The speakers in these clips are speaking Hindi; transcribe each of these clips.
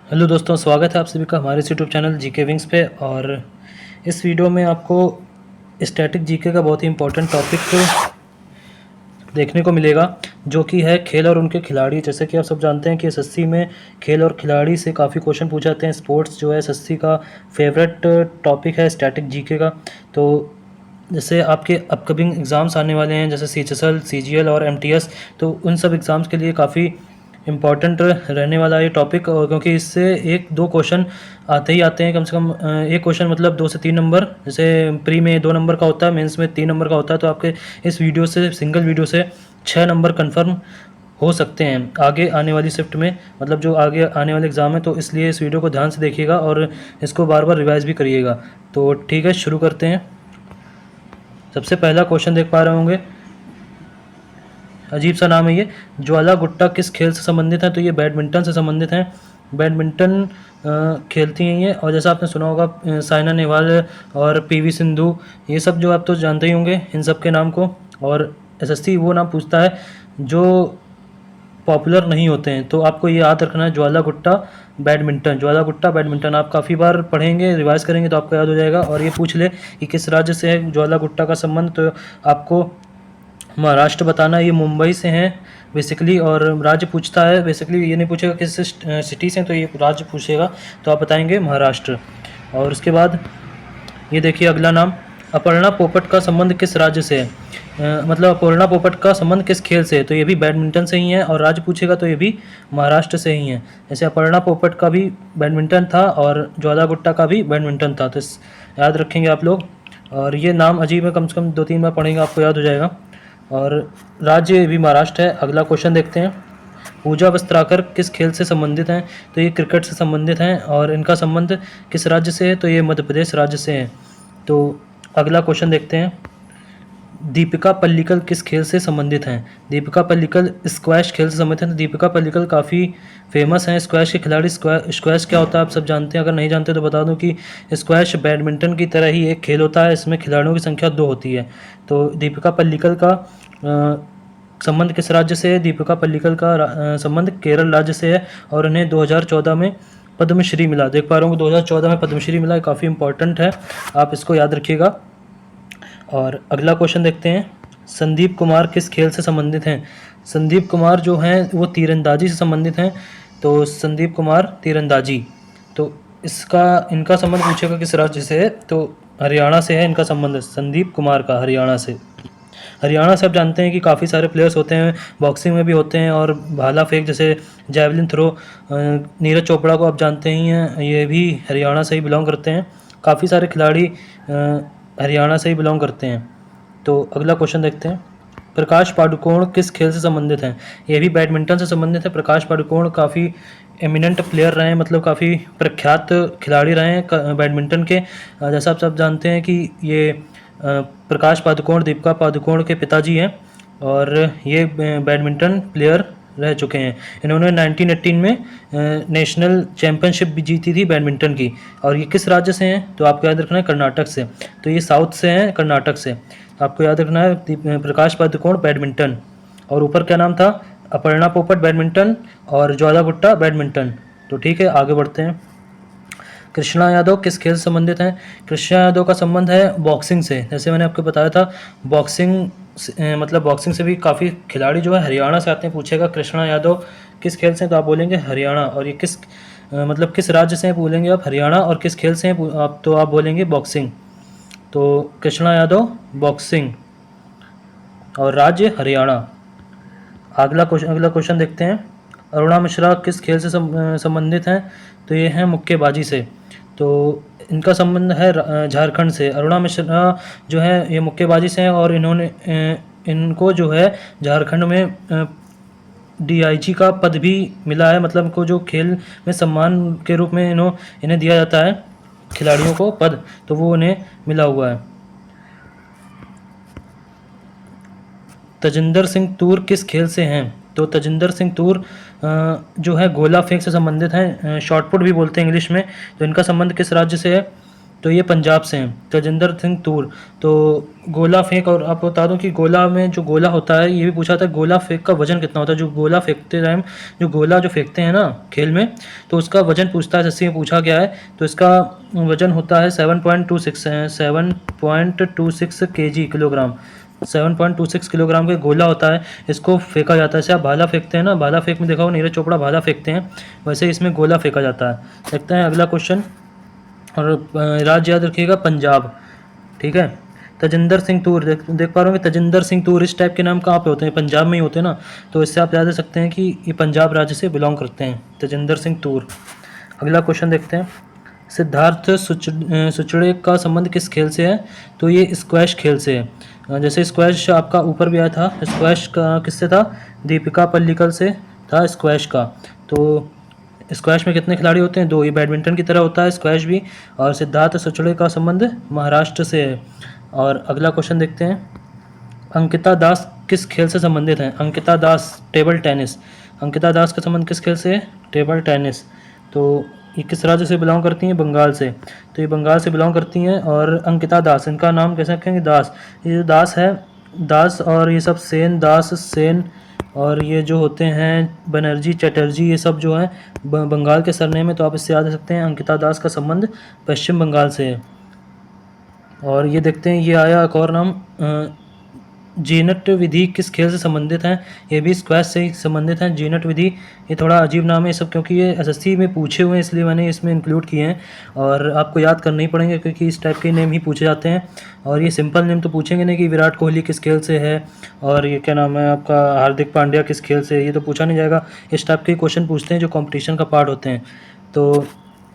हेलो दोस्तों, स्वागत है आप सभी का हमारे यूट्यूब चैनल जीके विंग्स पे। और इस वीडियो में आपको स्टैटिक जीके का बहुत ही इम्पोर्टेंट टॉपिक देखने को मिलेगा, जो कि है खेल और उनके खिलाड़ी। जैसे कि आप सब जानते हैं कि एसएससी में खेल और खिलाड़ी से काफ़ी क्वेश्चन पूछे जाते हैं। स्पोर्ट्स जो है एसएससी का फेवरेट टॉपिक है स्टैटिक जीके का। तो जैसे आपके अपकमिंग एग्ज़ाम्स आने वाले हैं, जैसे सीएचएसएल, सीजीएल और एमटीएस, तो उन सब एग्ज़ाम्स के लिए काफ़ी इम्पॉर्टेंट रहने वाला ये टॉपिक। और क्योंकि इससे एक दो क्वेश्चन आते ही आते हैं, कम से कम एक क्वेश्चन मतलब 2 से 3 नंबर। जैसे प्री में 2 नंबर का होता है, मेंस में 3 नंबर का होता है। तो आपके इस वीडियो से, सिंगल वीडियो से 6 नंबर कन्फर्म हो सकते हैं आगे आने वाली शिफ्ट में, मतलब जो आगे आने वाले एग्ज़ाम है। तो इसलिए इस वीडियो को ध्यान से देखिएगा और इसको बार बार रिवाइज़ भी करिएगा। तो ठीक है, शुरू करते हैं। सबसे पहला क्वेश्चन देख पा रहे होंगे, अजीब सा नाम है ये, ज्वाला गुट्टा किस खेल से संबंधित है? तो ये बैडमिंटन से संबंधित हैं। बैडमिंटन खेलती हैं ये। और जैसा आपने सुना होगा साइना नेहवाल और पीवी सिंधु, ये सब जो आप तो जानते ही होंगे इन सब के नाम को। और एसएससी वो नाम पूछता है जो पॉपुलर नहीं होते हैं। तो आपको ये याद रखना है, ज्वाला गुट्टा बैडमिंटन। ज्वाला गुट्टा बैडमिंटन आप काफ़ी बार पढ़ेंगे, रिवाइज करेंगे तो आपको याद हो जाएगा। और ये पूछ ले कि किस राज्य से है ज्वाला गुट्टा का संबंध, तो आपको महाराष्ट्र बताना। ये मुंबई से हैं बेसिकली। और राज्य पूछता है बेसिकली, ये नहीं पूछेगा किस सिटी से, तो ये राज्य पूछेगा, तो आप बताएंगे महाराष्ट्र। और उसके बाद ये देखिए अगला नाम, अपर्णा पोपट का संबंध किस राज्य से है? मतलब अपर्णा पोपट का संबंध किस खेल से है? तो ये भी बैडमिंटन से ही है। और राज्य पूछेगा तो ये भी महाराष्ट्र से ही है। जैसे अपर्णा पोपट का भी बैडमिंटन था और ज्वाला गुट्टा का भी बैडमिंटन था, तो याद रखेंगे आप लोग। और ये नाम अजीब है, कम से कम 2-3 बार पढ़ेंगे आपको याद हो जाएगा। और राज्य भी महाराष्ट्र है। अगला क्वेश्चन देखते हैं, पूजा वस्त्राकर किस खेल से संबंधित हैं? तो ये क्रिकेट से संबंधित हैं। और इनका संबंध किस राज्य से है? तो ये मध्य प्रदेश राज्य से है। तो अगला क्वेश्चन देखते हैं, दीपिका पल्लिकल किस खेल से संबंधित हैं? दीपिका पल्लिकल स्क्वैश खेल से संबंधित हैं। तो दीपिका पल्लिकल काफ़ी फेमस हैं स्क्वैश के खिलाड़ी। स्क्वैश क्या होता है आप सब जानते हैं, अगर नहीं जानते तो बता दूं कि स्क्वैश बैडमिंटन की तरह ही एक खेल होता है। इसमें खिलाड़ियों की संख्या 2 होती है। तो दीपिका पल्लिकल का संबंध किस राज्य से है? दीपिका पल्लिकल का संबंध केरल राज्य से है। और उन्हें 2014 में पद्मश्री मिला। देख पा रहे होंगे 2014 में पद्मश्री मिला, काफ़ी इंपॉर्टेंट है, आप इसको याद रखिएगा। और अगला क्वेश्चन देखते हैं, संदीप कुमार किस खेल से संबंधित हैं? संदीप कुमार जो हैं वो तीरंदाजी से संबंधित हैं। तो संदीप कुमार तीरंदाजी, तो इनका संबंध पूछेगा किस राज्य से है? तो हरियाणा से है इनका संबंध, संदीप कुमार का हरियाणा से। हरियाणा से आप जानते हैं कि काफ़ी सारे प्लेयर्स होते हैं, बॉक्सिंग में भी होते हैं और भाला फेंक जैसे जैवलिन थ्रो, नीरज चोपड़ा को आप जानते ही हैं, ये भी हरियाणा से ही बिलोंग करते हैं। काफ़ी सारे खिलाड़ी हरियाणा से ही बिलोंग करते हैं। तो अगला क्वेश्चन देखते हैं, प्रकाश पादुकोण किस खेल से संबंधित हैं? ये भी बैडमिंटन से संबंधित है। प्रकाश पादुकोण काफ़ी एमिनेंट प्लेयर रहे हैं, मतलब काफ़ी प्रख्यात खिलाड़ी रहे हैं बैडमिंटन के। जैसा आप सब जानते हैं कि ये प्रकाश पादुकोण दीपिका पादुकोण के पिताजी हैं और ये बैडमिंटन प्लेयर रह चुके हैं। इन्होंने 1918 में नेशनल चैम्पियनशिप भी जीती थी बैडमिंटन की। और ये किस राज्य से हैं? तो आपको याद रखना है कर्नाटक से। तो ये साउथ से हैं, कर्नाटक से। आपको याद रखना है प्रकाश पादुकोण बैडमिंटन। और ऊपर क्या नाम था? अपर्णा पोपट बैडमिंटन और ज्वाला गुट्टा बैडमिंटन। तो ठीक है, आगे बढ़ते हैं। कृष्णा यादव किस खेल से संबंधित हैं? कृष्णा यादव का संबंध है बॉक्सिंग से। जैसे मैंने आपको बताया था, मतलब बॉक्सिंग से भी काफ़ी खिलाड़ी जो है हरियाणा से आते हैं। पूछेगा कृष्णा यादव किस खेल से हैं? तो आप बोलेंगे हरियाणा। और ये मतलब किस राज्य से हैं बोलेंगे आप? हरियाणा। और किस खेल से हैं आप? तो आप बोलेंगे बॉक्सिंग। तो कृष्णा यादव बॉक्सिंग और राज्य हरियाणा। अगला क्वेश्चन देखते हैं, अरुणा मिश्रा किस खेल से संबंधित हैं? तो ये हैं मुक्केबाजी से। तो इनका संबंध है झारखंड से। अरुणा मिश्रा जो है ये मुक्केबाजी से हैं और इनको जो है झारखंड में डीआईजी का पद भी मिला है। मतलब इनको जो खेल में सम्मान के रूप में इन्हें दिया जाता है खिलाड़ियों को पद, तो वो उन्हें मिला हुआ है। तजिंदर सिंह तूर किस खेल से हैं? तो तजिंदर सिंह तूर जो है गोला फेंक से संबंधित हैं, शॉटपुट भी बोलते हैं इंग्लिश में। तो इनका संबंध किस राज्य से है? तो ये पंजाब से हैं। तजिंदर सिंह तूर, तो गोला फेंक, और आपको बता दूं कि गोला में जो गोला होता है, ये भी पूछा था गोला फेंक का वजन कितना होता है। जो गोला फेंकते टाइम जो गोला जो फेंकते हैं ना खेल में, तो उसका वजन पूछता है, एसएससी में पूछा गया है। तो इसका वजन होता है 7.26 केजी किलोग्राम। 7.26 किलोग्राम का गोला होता है, इसको फेंका जाता है। जैसे आप भाला फेंकते हैं ना, भाला फेंक में देखा हो, नीरज चोपड़ा भाला फेंकते हैं, वैसे इसमें गोला फेंका जाता है। देखते हैं अगला क्वेश्चन, और राज्य याद रखिएगा पंजाब, ठीक है। तजिंदर सिंह तूर, देख पा रहे होंगे तजिंदर सिंह तूर, इस टाइप के नाम कहाँ पे होते हैं? पंजाब में ही होते हैं ना, तो इससे आप याद रख सकते हैं कि ये पंजाब राज्य से बिलोंग करते हैं, तजिंदर सिंह तूर। अगला क्वेश्चन देखते हैं, सिद्धार्थ सुचड़े का संबंध किस खेल से है? तो ये स्क्वैश खेल से है। जैसे स्क्वैश आपका ऊपर भी आया था, स्क्वैश का किससे था? दीपिका पल्लिकल से था स्क्वैश का। तो स्क्वैश में कितने खिलाड़ी होते हैं? 2। ये बैडमिंटन की तरह होता है स्क्वैश भी। और सिद्धार्थ सुचड़े का संबंध महाराष्ट्र से है। और अगला क्वेश्चन देखते हैं, अंकिता दास किस खेल से संबंधित हैं? अंकिता दास, टेबल टेनिस। अंकिता दास का संबंध किस खेल से है? Table tennis. तो ये किस राज्य से बिलोंग करती हैं? बंगाल से। तो ये बंगाल से बिलोंग करती हैं। और अंकिता दास, इनका नाम कैसे रखेंगे? दास। ये जो दास है, दास और ये सब सेन, दास, सेन, और ये जो होते हैं बनर्जी, चटर्जी, ये सब जो है बंगाल के सरनेम में। तो आप इससे याद रख सकते हैं अंकिता दास का संबंध पश्चिम बंगाल से है। और ये देखते हैं, ये आया एक और नाम, जीनट विधि किस खेल से संबंधित हैं? ये भी स्क्वैश से ही संबंधित हैं, जीनट विधि। ये थोड़ा अजीब नाम है सब, क्योंकि ये एसएससी में पूछे हुए हैं, इसलिए मैंने इसमें इंक्लूड किए हैं। और आपको याद करने ही पड़ेंगे, क्योंकि इस टाइप के नेम ही पूछे जाते हैं। और ये सिंपल नेम तो पूछेंगे नहीं कि विराट कोहली किस खेल से है, और ये क्या नाम है आपका, हार्दिक पांड्या किस खेल से है, ये तो पूछा नहीं जाएगा। इस टाइप के क्वेश्चन पूछते हैं जो कॉम्पिटिशन का पार्ट होते हैं। तो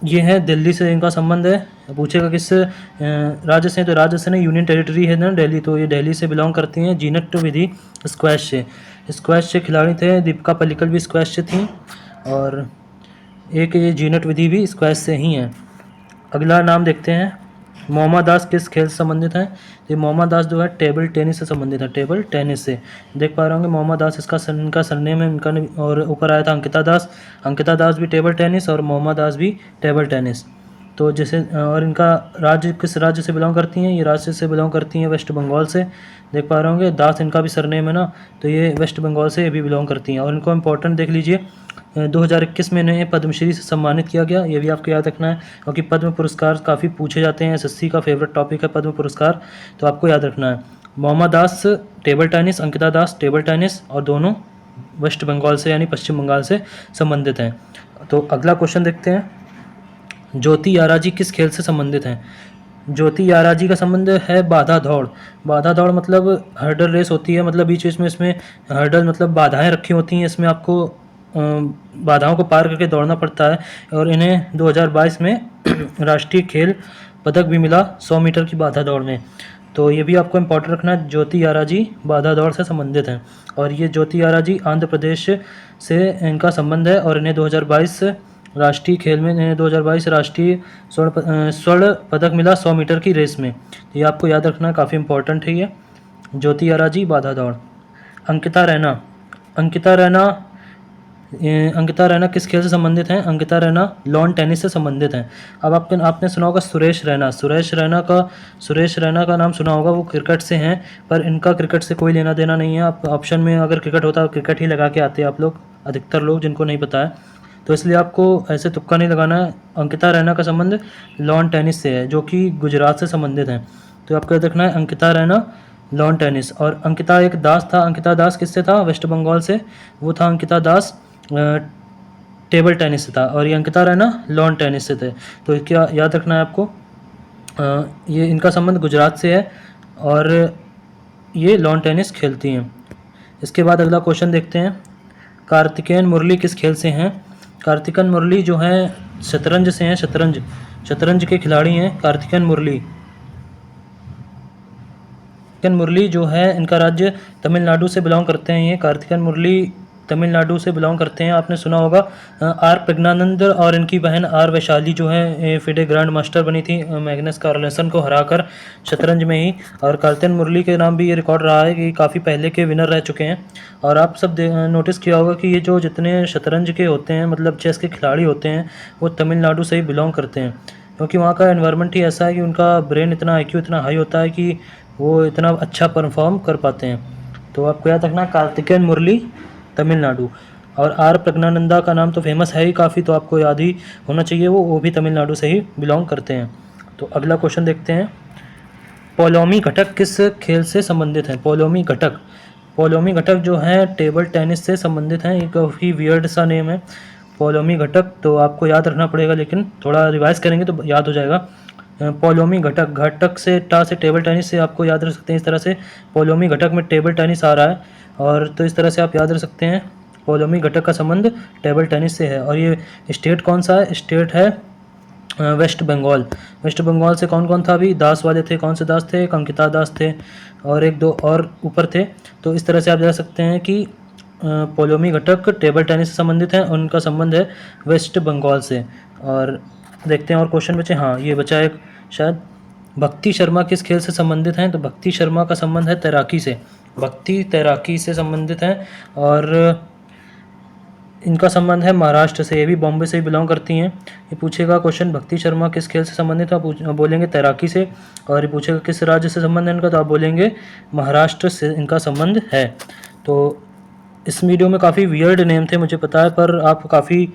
ये है दिल्ली से इनका संबंध है। पूछेगा किस राज्य से, तो राज्य से नहीं, यूनियन टेरिटरी है ना दिल्ली, तो ये दिल्ली से बिलोंग करती हैं। जीनट विधि स्क्वैश से, स्क्वैश से खिलाड़ी थे। दीपिका पल्लिकल भी स्क्वैश से थी, और एक ये जीनट विधि भी स्क्वैश से ही है। अगला नाम देखते हैं, मोमा दास किस खेल से संबंधित हैं? ये मोमा दास जो है टेबल टेनिस से संबंधित है, टेबल टेनिस से। देख पा रहे होंगे मोमा दास, इनका सरनेम है इनका। और ऊपर आया था अंकिता दास, अंकिता दास भी टेबल टेनिस, और मोमा दास भी टेबल टेनिस। तो जैसे, और इनका राज्य किस राज्य से बिलोंग करती हैं? ये राज्य से बिलोंग करती हैं वेस्ट बंगाल से। देख पा रहे होंगे दास इनका भी सरनेम है ना, तो ये वेस्ट बंगाल से ये भी बिलोंग करती हैं। और इनको इंपॉर्टेंट देख लीजिए, 2021 में इन्हें पद्मश्री से सम्मानित किया गया, ये भी आपको याद रखना है, क्योंकि पद्म पुरस्कार काफ़ी पूछे जाते हैं। एसएससी का फेवरेट टॉपिक है पद्म पुरस्कार, तो आपको याद रखना है। मोमा दास टेबल टेनिस, अंकिता दास टेबल टेनिस, और दोनों वेस्ट बंगाल से यानी पश्चिम बंगाल से संबंधित हैं। तो अगला क्वेश्चन देखते हैं, ज्योति याराजी किस खेल से संबंधित हैं? ज्योति याराजी का संबंध है बाधा दौड़। बाधा दौड़ मतलब हर्डल रेस होती है, मतलब बीच बीच में इसमें हर्डल मतलब बाधाएं रखी होती हैं, इसमें आपको बाधाओं को पार करके दौड़ना पड़ता है। और इन्हें 2022 में राष्ट्रीय खेल पदक भी मिला 100 मीटर की बाधा दौड़ में। तो ये भी आपको इम्पोर्टेंट रखना है, ज्योति याराजी बाधा दौड़ से संबंधित हैं। और ये ज्योति याराजी आंध्र प्रदेश से इनका संबंध है, और इन्हें 2022 राष्ट्रीय खेल में, इन्हें 2022 राष्ट्रीय स्वर्ण पदक मिला 100 मीटर की रेस में। तो ये आपको याद रखना, काफ़ी इंपॉर्टेंट है ये, ज्योति याराजी बाधा दौड़। अंकिता रैना, अंकिता रैना अंकिता रैना किस खेल से संबंधित हैं? अंकिता रैना लॉन टेनिस से संबंधित हैं। अब आपने सुना होगा सुरेश रैना, सुरेश रैना का नाम सुना होगा, वो क्रिकेट से हैं, पर इनका क्रिकेट से कोई लेना देना नहीं है। आप ऑप्शन में अगर क्रिकेट होता है क्रिकेट ही लगा के आते हैं आप लोग, अधिकतर लोग, जिनको नहीं पता है, तो इसलिए आपको ऐसे तुक्का नहीं लगाना है। अंकिता रैना का संबंध लॉन टेनिस से है, जो कि गुजरात से संबंधित हैं। तो आपको याद रखना है अंकिता रैना लॉन टेनिस। और अंकिता एक दास था, अंकिता दास किससे था? वेस्ट बंगाल से, वो था अंकिता दास टेबल टेनिस से था, और ये अंकिता रैना लॉन टेनिस से थे। तो क्या याद रखना है आपको, ये इनका संबंध गुजरात से है, और ये लॉन टेनिस खेलती हैं। इसके बाद अगला क्वेश्चन देखते हैं, कार्तिकेयन मुरली किस खेल से हैं? कार्तिकेयन मुरली जो हैं शतरंज से हैं, शतरंज के खिलाड़ी हैं कार्तिकेयन मुरली। कार्तिकेयन मुरली जो है, इनका राज्य तमिलनाडु से बिलोंग करते हैं। ये कार्तिकेयन मुरली तमिलनाडु से बिलोंग करते हैं। आपने सुना होगा आर प्रज्ञानंद और इनकी बहन आर वैशाली जो है फिडे ग्रैंड मास्टर बनी थी मैग्नस कार्लसन को हराकर शतरंज में ही। और कार्तिकेयन मुरली के नाम भी ये रिकॉर्ड रहा है कि काफ़ी पहले के विनर रह चुके हैं। और आप सब नोटिस किया होगा कि ये जो जितने शतरंज के होते हैं, मतलब चेस के खिलाड़ी होते हैं, वो तमिलनाडु से ही बिलोंग करते हैं, क्योंकि वहाँ का एनवायरनमेंट ही ऐसा है कि उनका ब्रेन इतना IQ इतना हाई होता है कि वो इतना अच्छा परफॉर्म कर पाते हैं। तो आपको याद रखना कार्तिकेयन मुरली तमिलनाडु। और आर प्रज्ञानंदा का नाम तो फेमस है ही काफ़ी, तो आपको याद ही होना चाहिए, वो भी तमिलनाडु से ही बिलोंग करते हैं। तो अगला क्वेश्चन देखते हैं, पोलोमी घटक किस खेल से संबंधित हैं? पोलोमी घटक जो है टेबल टेनिस से संबंधित हैं। एक काफ़ी वियर्ड सा नेम है पोलोमी घटक, तो आपको याद रखना पड़ेगा, लेकिन थोड़ा रिवाइज करेंगे तो याद हो जाएगा। पोलोमी घटक से टा से टेबल टेनिस से आपको याद रख सकते हैं इस तरह से, पोलोमी घटक में टेबल टेनिस आ रहा है, और तो इस तरह से आप याद रख सकते हैं पोलोमी घटक का संबंध टेबल टेनिस से है। और ये स्टेट कौन सा है? स्टेट है वेस्ट बंगाल। वेस्ट बंगाल से कौन कौन था? अभी दास वाले थे। कौन से दास थे? अंकिता दास थे, और एक दो और ऊपर थे। तो इस तरह से आप जा सकते हैं कि पोलोमी घटक टेबल टेनिस से संबंधित हैं, उनका संबंध है वेस्ट बंगाल से। और देखते हैं और क्वेश्चन बचे। हाँ, ये बचा एक शायद, भक्ति शर्मा किस खेल से संबंधित हैं? तो भक्ति शर्मा का संबंध है तैराकी से। भक्ति तैराकी से संबंधित हैं, और इनका संबंध है महाराष्ट्र से, ये भी बॉम्बे से ही बिलोंग करती हैं। ये पूछेगा क्वेश्चन, भक्ति शर्मा किस खेल से संबंधित है? आप बोलेंगे तैराकी से। और ये पूछेगा किस राज्य से संबंध है इनका? तो आप बोलेंगे महाराष्ट्र से इनका संबंध है। तो इस वीडियो में काफ़ी वियर्ड नेम थे, मुझे पता है, पर आप काफ़ी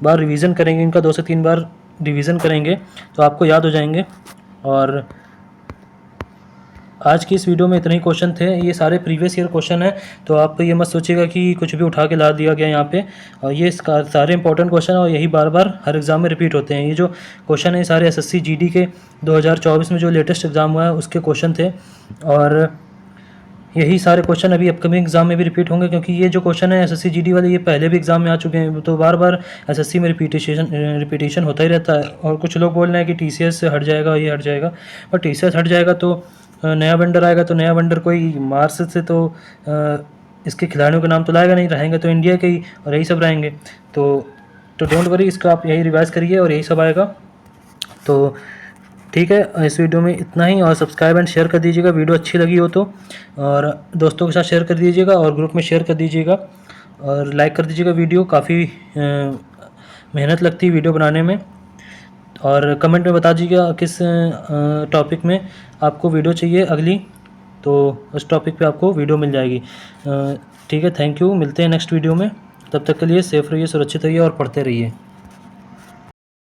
बार रिवीजन करेंगे इनका, 2 से 3 बार रिवीजन करेंगे तो आपको याद हो जाएंगे। और आज की इस वीडियो में इतने ही क्वेश्चन थे, ये सारे प्रीवियस ईयर क्वेश्चन हैं, तो आप ये मत सोचिएगा कि कुछ भी उठा के ला दिया गया यहाँ पे। और ये सारे इंपॉर्टेंट क्वेश्चन और यही बार बार हर एग्ज़ाम में रिपीट होते हैं। ये जो क्वेश्चन है सारे SSC GD के 2024 में जो लेटेस्ट एग्ज़ाम हुआ है उसके क्वेश्चन थे, और यही सारे क्वेश्चन अभी अपकमिंग एग्जाम में भी रिपीट होंगे, क्योंकि ये जो क्वेश्चन है SSC GD वाले ये पहले भी एग्जाम में आ चुके हैं, तो बार बार SSC में रिपीटेशन होता ही रहता है। और कुछ लोग बोल रहे हैं कि TCS से हट जाएगा, ये हट जाएगा, और TCS हट जाएगा तो नया वेंडर आएगा, तो नया वेंडर कोई मार्स से तो इसके खिलाड़ियों के नाम तो लाएगा नहीं, रहेंगे तो इंडिया के ही, और यही सब रहेंगे। तो डोंट वरी, इसका आप यही रिवाइज़ करिए और यही सब आएगा। तो ठीक है, इस वीडियो में इतना ही, और सब्सक्राइब एंड शेयर कर दीजिएगा वीडियो अच्छी लगी हो तो, और दोस्तों के साथ शेयर कर दीजिएगा और ग्रुप में शेयर कर दीजिएगा, और लाइक कर दीजिएगा वीडियो। काफ़ी मेहनत लगती है वीडियो बनाने में। और कमेंट में बता दीजिएगा किस टॉपिक में आपको वीडियो चाहिए अगली, तो उस टॉपिक पे आपको वीडियो मिल जाएगी। ठीक है, थैंक यू, मिलते हैं नेक्स्ट वीडियो में। तब तक के लिए सेफ़ रहिए, सुरक्षित रहिए और पढ़ते रहिए।